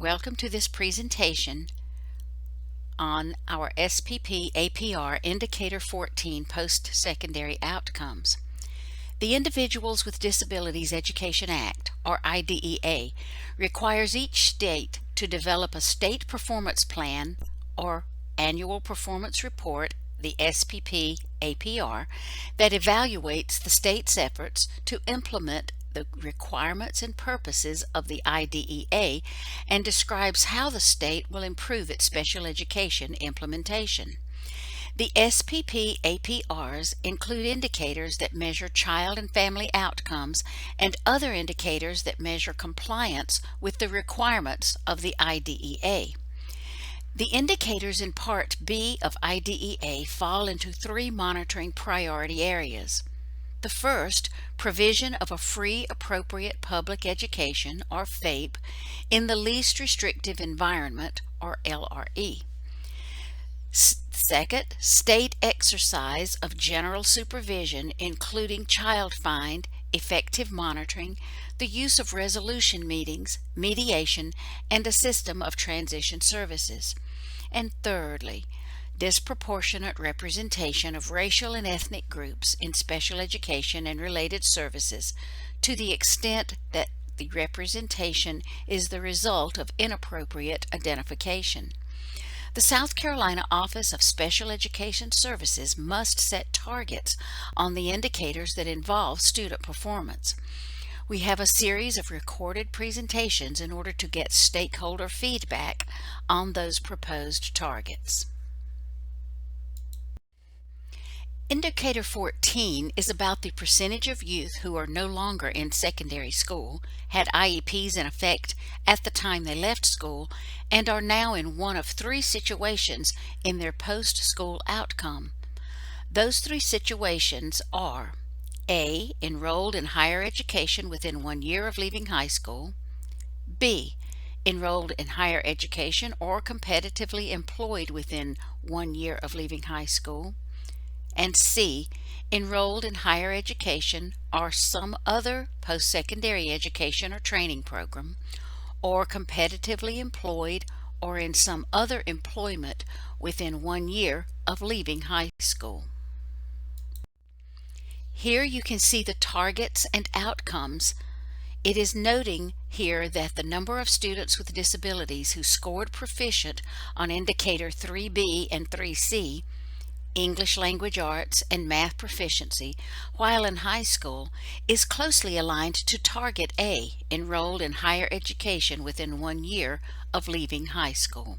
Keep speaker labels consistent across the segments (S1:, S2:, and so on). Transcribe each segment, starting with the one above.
S1: Welcome to this presentation on our SPP APR Indicator 14 Post-Secondary Outcomes. The Individuals with Disabilities Education Act, or IDEA, requires each state to develop a State Performance Plan or Annual Performance Report, the SPP APR, that evaluates the state's efforts to implement the requirements and purposes of the IDEA and describes how the state will improve its special education implementation. The SPP APRs include indicators that measure child and family outcomes and other indicators that measure compliance with the requirements of the IDEA. The indicators in Part B of IDEA fall into three monitoring priority areas. The first, provision of a free appropriate public education, or FAPE, in the least restrictive environment, or LRE. Second, state exercise of general supervision, including child find, effective monitoring, the use of resolution meetings, mediation, and a system of transition services. And thirdly, disproportionate representation of racial and ethnic groups in special education and related services to the extent that the representation is the result of inappropriate identification. The South Carolina Office of Special Education Services must set targets on the indicators that involve student performance. We have a series of recorded presentations in order to get stakeholder feedback on those proposed targets. Indicator 14 is about the percentage of youth who are no longer in secondary school, had IEPs in effect at the time they left school, and are now in one of three situations in their post-school outcome. Those three situations are: A, enrolled in higher education within 1 year of leaving high school; B, enrolled in higher education or competitively employed within 1 year of leaving high school; and C, enrolled in higher education or some other post-secondary education or training program, or competitively employed or in some other employment within 1 year of leaving high school. Here you can see the targets and outcomes. It is noting here that the number of students with disabilities who scored proficient on Indicator 3B and 3C, English Language Arts and Math Proficiency, while in high school, is closely aligned to Target A, enrolled in higher education within 1 year of leaving high school.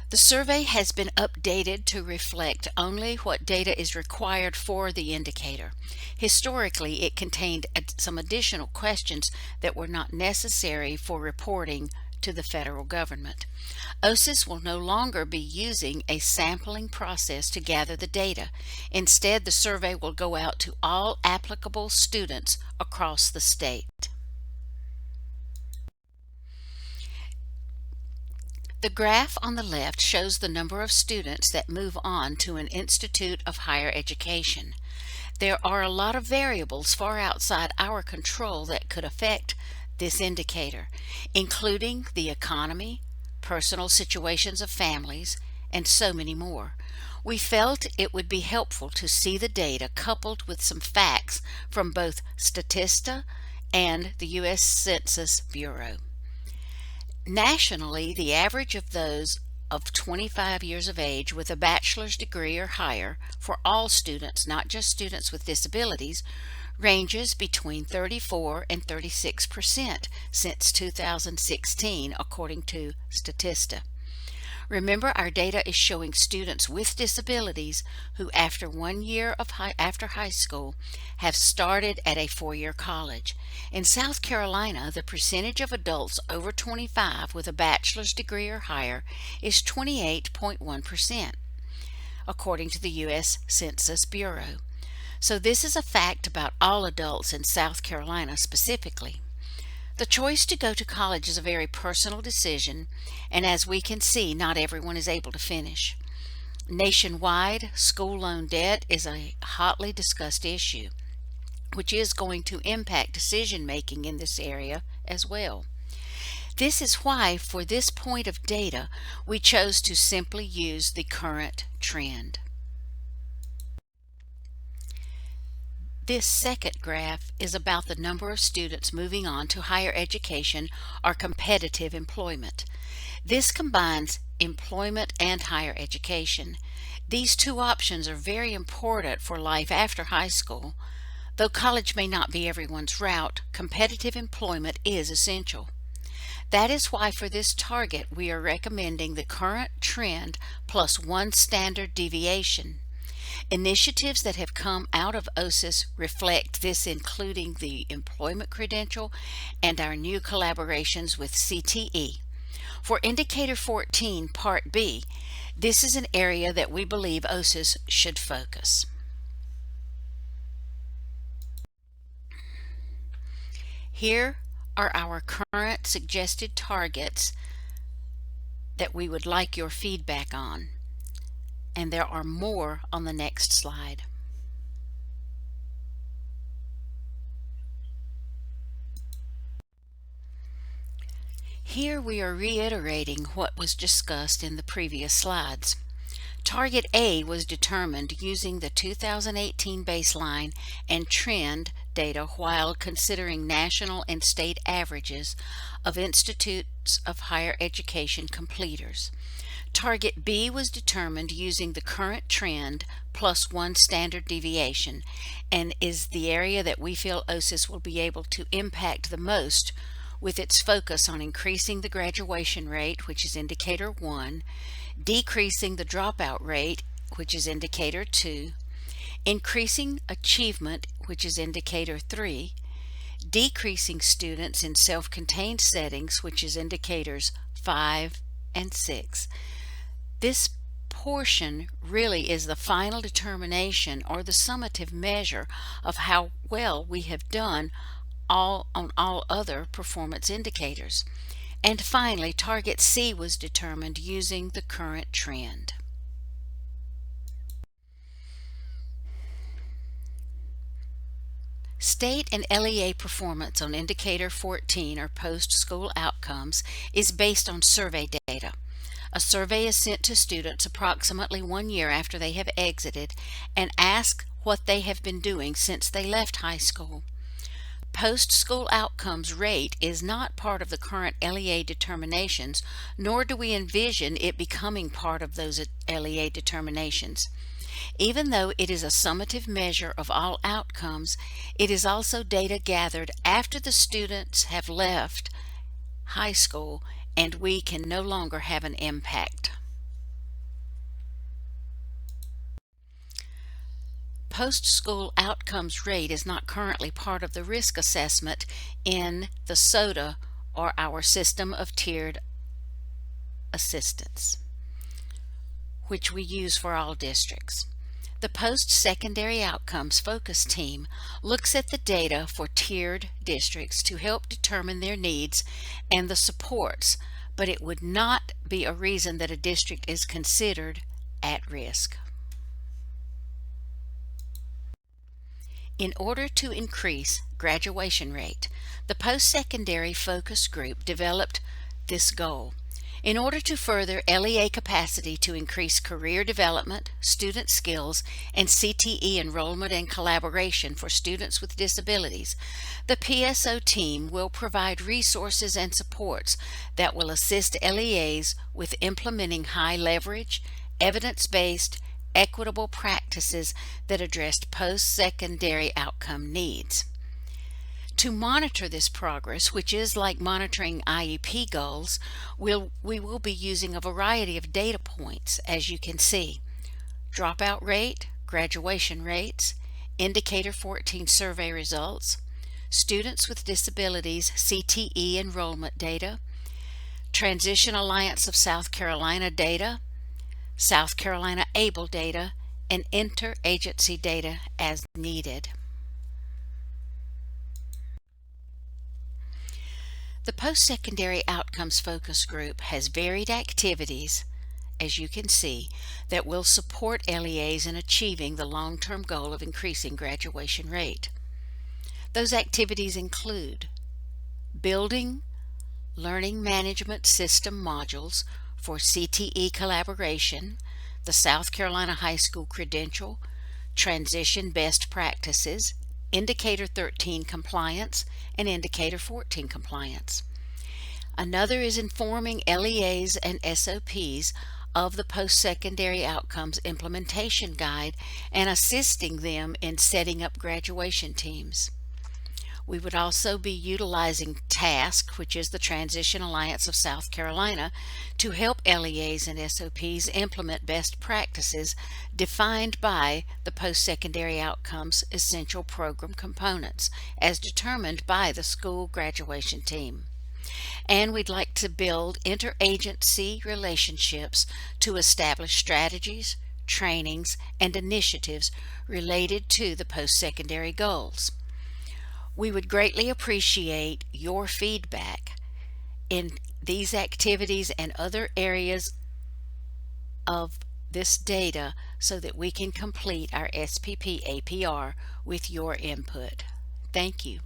S1: The survey has been updated to reflect only what data is required for the indicator. Historically, it contained some additional questions that were not necessary for reporting to the federal government. OSIS will no longer be using a sampling process to gather the data. Instead, the survey will go out to all applicable students across the state. The graph on the left shows the number of students that move on to an institute of higher education. There are a lot of variables far outside our control that could affect this indicator, including the economy, personal situations of families, and so many more. We felt it would be helpful to see the data coupled with some facts from both Statista and the U.S. Census Bureau. Nationally, the average of those of 25 years of age with a bachelor's degree or higher for all students, not just students with disabilities, ranges between 34 and 36% since 2016, according to Statista. Remember, our data is showing students with disabilities who, after 1 year after high school, have started at a 4-year college. In South Carolina, the percentage of adults over 25 with a bachelor's degree or higher is 28.1%, according to the U.S. Census Bureau. So this is a fact about all adults in South Carolina specifically. The choice to go to college is a very personal decision, and as we can see, not everyone is able to finish. Nationwide, school loan debt is a hotly discussed issue, which is going to impact decision making in this area as well. This is why, for this point of data, we chose to simply use the current trend. This second graph is about the number of students moving on to higher education or competitive employment. This combines employment and higher education. These two options are very important for life after high school. Though college may not be everyone's route, competitive employment is essential. That is why for this target we are recommending the current trend plus one standard deviation. Initiatives that have come out of OSIS reflect this, including the employment credential and our new collaborations with CTE. For Indicator 14, Part B, this is an area that we believe OSIS should focus. Here are our current suggested targets that we would like your feedback on, and there are more on the next slide. Here we are reiterating what was discussed in the previous slides. Target A was determined using the 2018 baseline and trend data while considering national and state averages of institutes of higher education completers. Target B was determined using the current trend plus one standard deviation and is the area that we feel OSIS will be able to impact the most, with its focus on increasing the graduation rate, which is Indicator 1, decreasing the dropout rate, which is Indicator 2, increasing achievement, which is Indicator 3, decreasing students in self-contained settings, which is Indicators 5 and 6. This portion really is the final determination or the summative measure of how well we have done on all other performance indicators. And finally, Target C was determined using the current trend. State and LEA performance on Indicator 14, or post-school outcomes, is based on survey data. A survey is sent to students approximately 1 year after they have exited and asks what they have been doing since they left high school. Post-school outcomes rate is not part of the current LEA determinations, nor do we envision it becoming part of those LEA determinations. Even though it is a summative measure of all outcomes, it is also data gathered after the students have left high school and we can no longer have an impact. Post-school outcomes rate is not currently part of the risk assessment in the SOTA, or our system of tiered assistance, which we use for all districts. The post-secondary outcomes focus team looks at the data for tiered districts to help determine their needs and the supports, but it would not be a reason that a district is considered at risk. In order to increase graduation rate, the post-secondary focus group developed this goal. In order to further LEA capacity to increase career development, student skills, and CTE enrollment and collaboration for students with disabilities, the PSO team will provide resources and supports that will assist LEAs with implementing high leverage, evidence-based, equitable practices that address post-secondary outcome needs. To monitor this progress, which is like monitoring IEP goals, we will be using a variety of data points, as you can see: dropout rate, graduation rates, Indicator 14 survey results, students with disabilities CTE enrollment data, Transition Alliance of South Carolina data, South Carolina ABLE data, and interagency data as needed. The post-secondary outcomes focus group has varied activities, as you can see, that will support LEAs in achieving the long-term goal of increasing graduation rate. Those activities include building Learning Management System modules for CTE collaboration, the South Carolina High School Credential, Transition Best Practices, Indicator 13 Compliance, and Indicator 14 Compliance. Another is informing LEAs and SOPs of the Post-Secondary Outcomes Implementation Guide and assisting them in setting up graduation teams. We would also be utilizing TASK, which is the Transition Alliance of South Carolina, to help LEAs and SOPs implement best practices defined by the Post-Secondary Outcomes Essential Program Components, as determined by the school graduation team. And we'd like to build interagency relationships to establish strategies, trainings, and initiatives related to the post-secondary goals. We would greatly appreciate your feedback in these activities and other areas of this data so that we can complete our SPP APR with your input. Thank you.